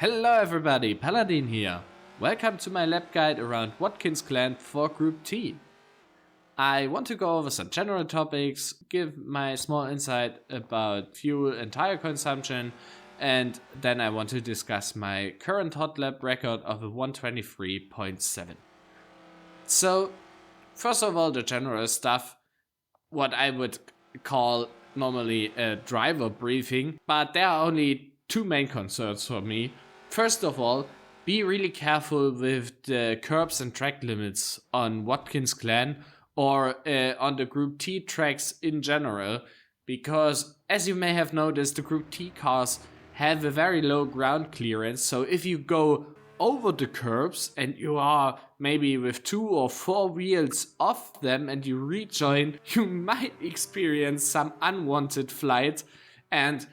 Hello everybody, Paladin here. Welcome to my lab guide around Watkins GLen for GroupT. I want to go over some general topics, give my small insight about fuel and tire consumption, and then I want to discuss my current hot lap record of a 123.7. So, first of all, the general stuff, what I would call normally a driver briefing, but there are only two main concerns for me. First of all, be really careful with the curbs and track limits on Watkins GLen or on the GroupT tracks in general, because as you may have noticed, the GroupT cars have a very low ground clearance, so if you go over the curbs and you are maybe with 2 or 4 wheels off them and you rejoin, you might experience some unwanted flight. And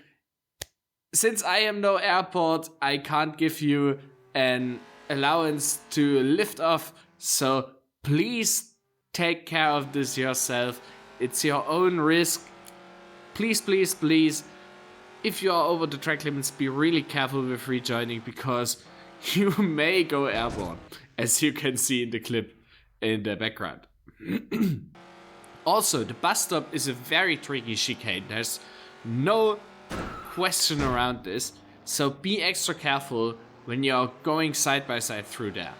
since I am no airport, I can't give you an allowance to lift off, so please take care of this yourself. It's your own risk. Please, please, please, if you are over the track limits, be really careful with rejoining, because you may go airborne, as you can see in the clip in the background. Also, the bus stop is a very tricky chicane. There's no question around this, so be extra careful when you're going side by side through there.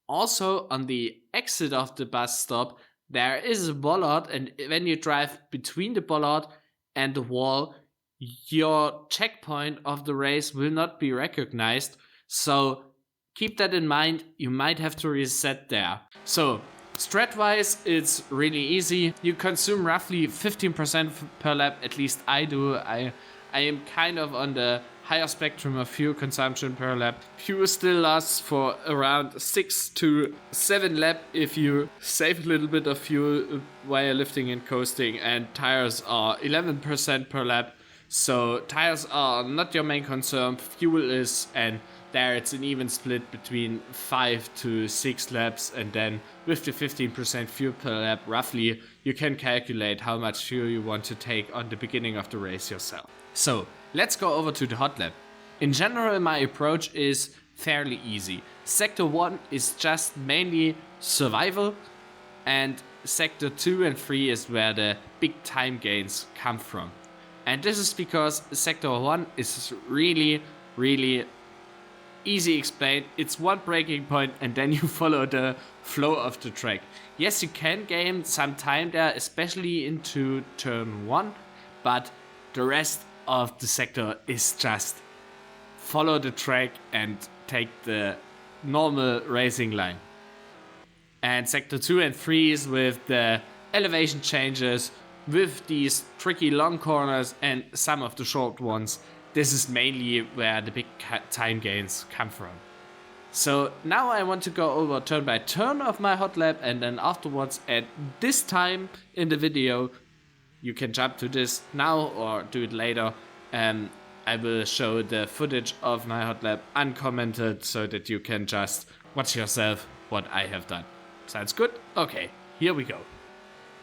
Also, on the exit of the bus stop, there is a bollard, and when you drive between the bollard and the wall, your checkpoint of the race will not be recognized, so keep that in mind. You might have to reset there. So strat wise, it's really easy. You consume roughly 15% per lap, at least I do. I am kind of on the higher spectrum of fuel consumption per lap. Fuel still lasts for around 6 to 7 laps if you save a little bit of fuel while lifting and coasting, and tires are 11% per lap. So tires are not your main concern, fuel is, and there it's an even split between 5 to 6 laps, and then with the 15% fuel per lap, roughly, you can calculate how much fuel you want to take on the beginning of the race yourself. So let's go over to the hot lap. In general, my approach is fairly easy. Sector 1 is just mainly survival, and Sector 2 and 3 is where the big time gains come from. And this is because Sector 1 is really easy explained. It's one braking point and then you follow the flow of the track. Yes, you can gain some time there, especially into turn 1, but the rest of the sector is just follow the track and take the normal racing line. And Sector 2 and 3 is with the elevation changes, with these tricky long corners and some of the short ones. This is mainly where the big time gains come from. So now I want to go over turn by turn of my hot lap, and then afterwards, at this time in the video, you can jump to this now or do it later, and I will show the footage of my hot lap uncommented so that you can just watch yourself what I have done. Sounds good? Okay, here we go.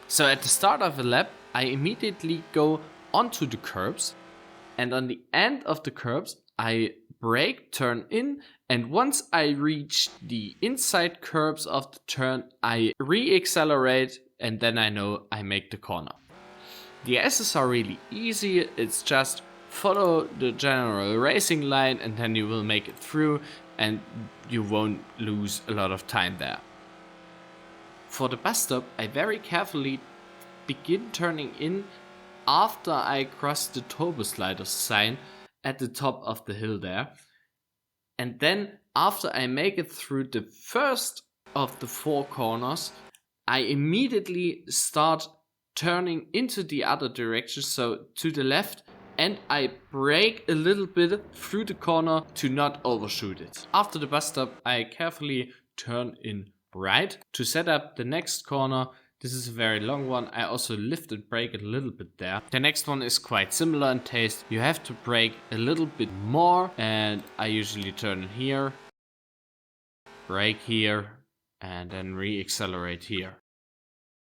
So at the start of a lap, I immediately go onto the curbs, and on the end of the curbs, I brake, turn in, and once I reach the inside curbs of the turn, I re-accelerate, and then I know I make the corner. The S's are really easy. It's just follow the general racing line and then you will make it through and you won't lose a lot of time there. For the bus stop, I very carefully begin turning in after I cross the turbo slider sign at the top of the hill there. And then after I make it through the first of the 4 corners, I immediately start turning into the other direction, so to the left, and I brake a little bit through the corner to not overshoot it. After the bus stop, I carefully turn in right to set up the next corner. This is a very long one. I also lift and brake a little bit there. The next one is quite similar in taste. You have to brake a little bit more, and I usually turn here, brake here, and then re-accelerate here.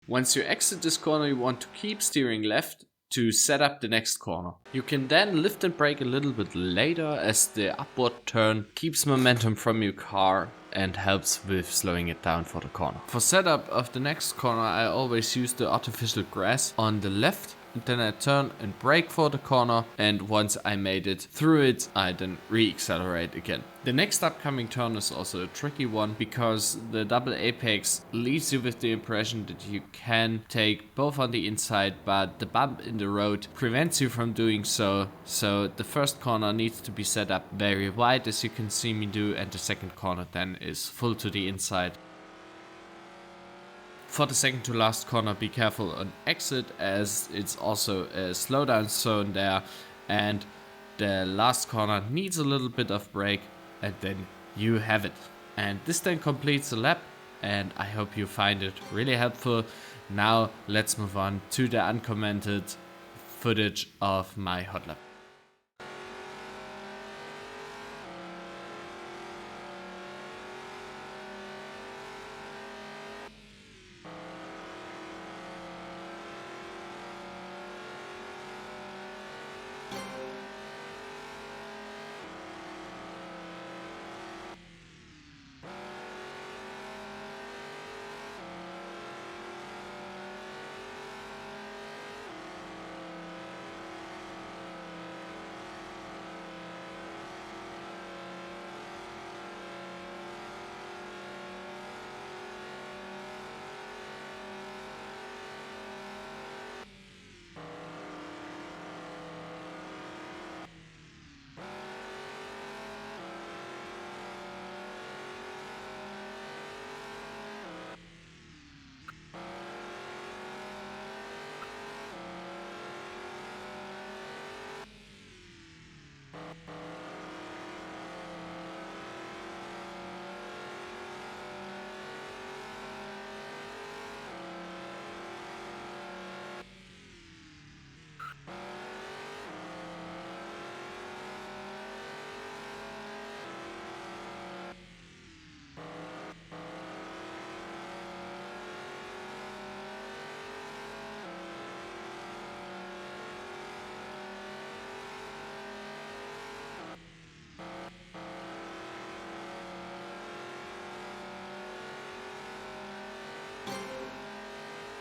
Once you exit this corner, you want to keep steering left to set up the next corner. You can then lift and brake a little bit later as the upward turn keeps momentum from your car and helps with slowing it down for the corner. For setup of the next corner, I always use the artificial grass on the left. Then I turn and brake for the corner, and once I made it through it, I then re-accelerate again. The next upcoming turn is also a tricky one because the double apex leaves you with the impression that you can take both on the inside, but the bump in the road prevents you from doing so. So the first corner needs to be set up very wide, as you can see me do, and the second corner then is full to the inside. For the second to last corner, be careful on exit as it's also a slowdown zone there, and the last corner needs a little bit of brake, and then you have it. And this then completes the lap, and I hope you find it really helpful. Now let's move on to the uncommented footage of my hot lap.